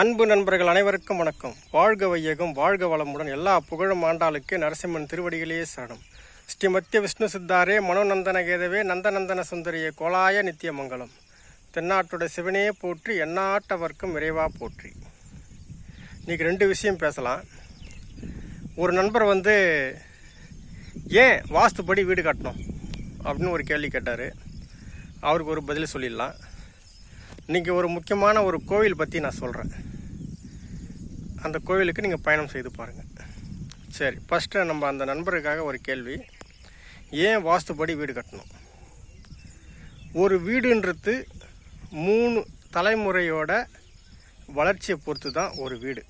அன்பு நண்பர்கள் அனைவருக்கும் வணக்கம். வாழ்க வையகம், வாழ்க வளமுடன். எல்லா புகழும் ஆண்டாளுக்கு. நரசிம்மன் திருவடிகளே சரணம். ஸ்ரீ மத்திய விஷ்ணு சித்தாரே மனோநந்தன கேதவே நந்தநந்தன சுந்தரியே கோலாய நித்திய மங்கலம். தென்னாட்டுடைய சிவனே போற்றி, எந்நாட்டவர்க்கும் விரைவா போற்றி. இன்றைக்கி 2 விஷயம் பேசலாம். ஒரு நண்பர் ஏன் வாஸ்துப்படி வீடு கட்டணும் அப்படின்னு ஒரு கேள்வி கேட்டார். அவருக்கு ஒரு பதில் சொல்லிடலாம். இன்றைக்கி ஒரு முக்கியமான ஒரு கோவில் பற்றி நான் சொல்கிறேன். அந்த கோவிலுக்கு நீங்கள் பயணம் செய்து பாருங்கள். சரி, ஃபஸ்ட்டு நம்ம அந்த நண்பருக்காக ஒரு கேள்வி. ஏன் வாஸ்துப்படி வீடு கட்டணும்? ஒரு வீடுன்றது 3 தலைமுறையோட வளர்ச்சியை பொறுத்து தான் ஒரு வீடு.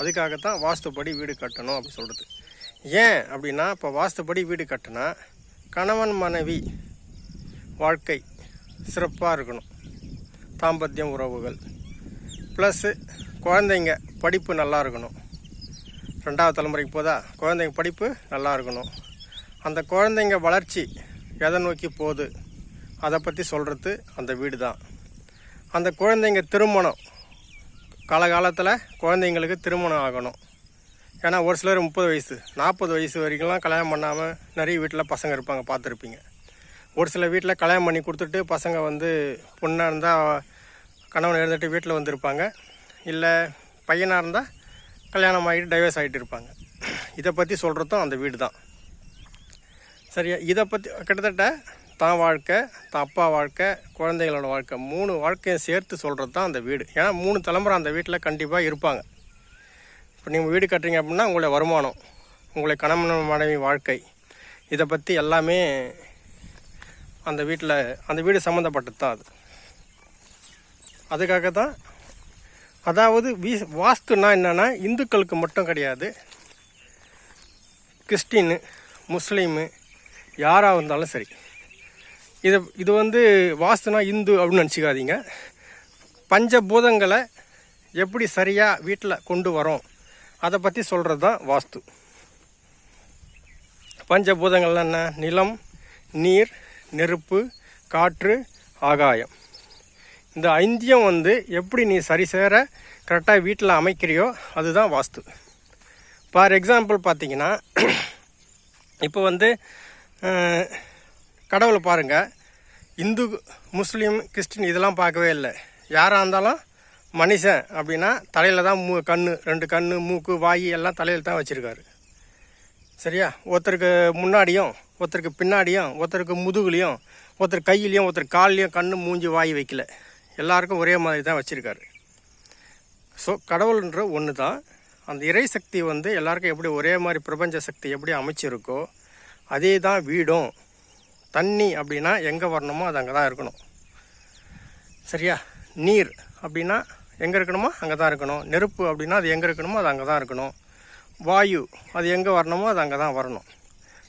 அதுக்காகத்தான் வாஸ்துப்படி வீடு கட்டணும் அப்படி சொல்கிறது. ஏன் அப்படின்னா, இப்போ வாஸ்துப்படி வீடு கட்டினா கணவன் மனைவி வாழ்க்கை சிறப்பாக இருக்கணும், தாம்பத்தியம் உறவுகள், ப்ளஸ்ஸு குழந்தைங்க படிப்பு நல்லா இருக்கணும். 2வது தலைமுறைக்கு போதா குழந்தைங்க படிப்பு நல்லா இருக்கணும். அந்த குழந்தைங்க வளர்ச்சி எதை நோக்கி போகுது அதை பற்றி சொல்கிறது அந்த வீடு தான். அந்த குழந்தைங்க திருமணம் காலகாலத்தில் குழந்தைங்களுக்கு திருமணம் ஆகணும். ஏன்னா ஒரு சிலர் 30 வயசு 40 வயசு வரைக்கும்லாம் கல்யாணம் பண்ணாமல் நிறைய வீட்டில் பசங்க இருப்பாங்க, பார்த்துருப்பீங்க. ஒரு சில வீட்டில் கல்யாணம் பண்ணி கொடுத்துட்டு பசங்க பொண்ணாக இருந்தால் கணவன் இருந்துட்டு வீட்டில் வந்திருப்பாங்க. இல்லை பையனாக இருந்தால் கல்யாணம் ஆகிட்டு டைவர்ஸ் ஆகிட்டு இருப்பாங்க. இதை பற்றி சொல்கிறதும் அந்த வீடு தான். சரியா? இதை பற்றி கிட்டத்தட்ட தான் வாழ்க்கை, தான் அப்பா வாழ்க்கை, குழந்தைகளோட வாழ்க்கை, 3 வாழ்க்கையை சேர்த்து சொல்கிறது தான் அந்த வீடு. ஏன்னா 3 தலைமுறை அந்த வீட்டில் கண்டிப்பாக இருப்பாங்க. இப்போ நீங்கள் வீடு கட்டுறீங்க அப்படின்னா உங்களுடைய வருமானம், உங்களுடைய கணவன் மனைவி வாழ்க்கை, இதை பற்றி எல்லாமே அந்த வீடு சம்மந்தப்பட்டது தான் அது. அதுக்காக தான். அதாவது வாஸ்துன்னா என்னென்னா இந்துக்களுக்கு மட்டும் கிடையாது, கிறிஸ்டின்னு முஸ்லீமு யாராக இருந்தாலும் சரி. இது வாஸ்துனா இந்து அப்படின்னு நினச்சிக்காதீங்க. பஞ்சபூதங்களை எப்படி சரியாக வீட்டில் கொண்டு வரோம் அதை பற்றி சொல்கிறது தான் வாஸ்து. பஞ்சபூதங்கள்லாம் என்ன? நிலம், நீர், நெருப்பு, காற்று, ஆகாயம். இந்த 5யும் எப்படி நீ சரிசேர கரெக்டாக வீட்டில் அமைக்கிறியோ அதுதான் வாஸ்து. ஃபார் எக்ஸாம்பிள் பார்த்தீங்கன்னா, இப்போ கடவுளை பாருங்கள். இந்து, முஸ்லீம், கிறிஸ்டின் இதெல்லாம் பார்க்கவே இல்லை. யாராக இருந்தாலும் மனுஷன் அப்படின்னா தலையில் தான் 2 கண், மூக்கு, வாய் எல்லாம் தலையில் தான் வச்சுருக்காரு. சரியா? ஒருத்தருக்கு முன்னாடியும், ஒருத்தருக்கு பின்னாடியும், ஒருத்தருக்கு முதுகுலையும், ஒருத்தர் கையிலையும், ஒருத்தர் கால்லையும் கண், மூஞ்சி, வாய் வைக்கல. எல்லாருக்கும் ஒரே மாதிரி தான் வச்சுருக்காரு. ஸோ கடவுள்ன்ற ஒன்று தான். அந்த இறை சக்தி எல்லாருக்கும் எப்படி ஒரே மாதிரி பிரபஞ்ச சக்தி எப்படி அமைச்சிருக்கோ அதே தான் வீடும். தண்ணி அப்படின்னா எங்கே வரணுமோ அது அங்கே தான் இருக்கணும். சரியா? நீர் அப்படின்னா எங்கே இருக்கணுமோ அங்கே தான் இருக்கணும். நெருப்பு அப்படின்னா அது எங்கே இருக்கணுமோ அது அங்கே தான் இருக்கணும். வாயு அது எங்கே வரணுமோ அது அங்கே தான் வரணும்.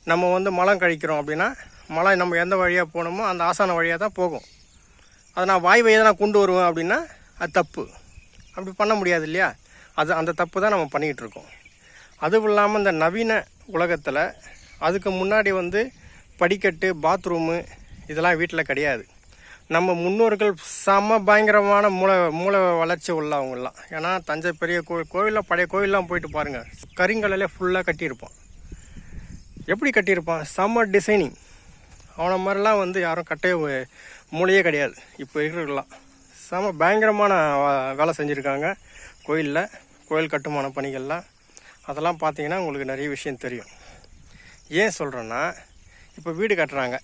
நம்ம மலம் கழிக்கிறோம் அப்படின்னா மலம் நம்ம எந்த வழியாக போகணுமோ அந்த ஆசான வழியாக தான் போகும். அதை நான் வாய் வழியாக நான் கொண்டு வருவேன் அப்படின்னா அது தப்பு. அப்படி பண்ண முடியாது இல்லையா? அந்த தப்பு தான் நம்ம பண்ணிக்கிட்டு இருக்கோம். அதுவும் இல்லாமல் இந்த நவீன உலகத்தில் அதுக்கு முன்னாடி படிக்கட்டு, பாத்ரூமு இதெல்லாம் வீட்டில் கிடையாது. நம்ம முன்னோர்கள் பயங்கரமான மூளை வளர்ச்சி உள்ளவங்களாம். ஏன்னா தஞ்சை பெரிய கோவிலில் பழைய கோவிலெலாம் போயிட்டு பாருங்கள், கரிங்கல்லே ஃபுல்லாக கட்டியிருப்பான். எப்படி கட்டியிருப்பான்? செம்ம டிசைனிங். அவனை மாதிரிலாம் யாரும் கட்டவே மூளையே கிடையாது. இப்போ இருக்கிறலாம் செம்ம பயங்கரமான வேலை செஞ்சுருக்காங்க கோயில் கட்டுமான பணிகள்லாம். அதெல்லாம் பார்த்தீங்கன்னா உங்களுக்கு நிறைய விஷயம் தெரியும். ஏன் சொல்கிறேன்னா, இப்போ வீடு கட்டுறாங்க,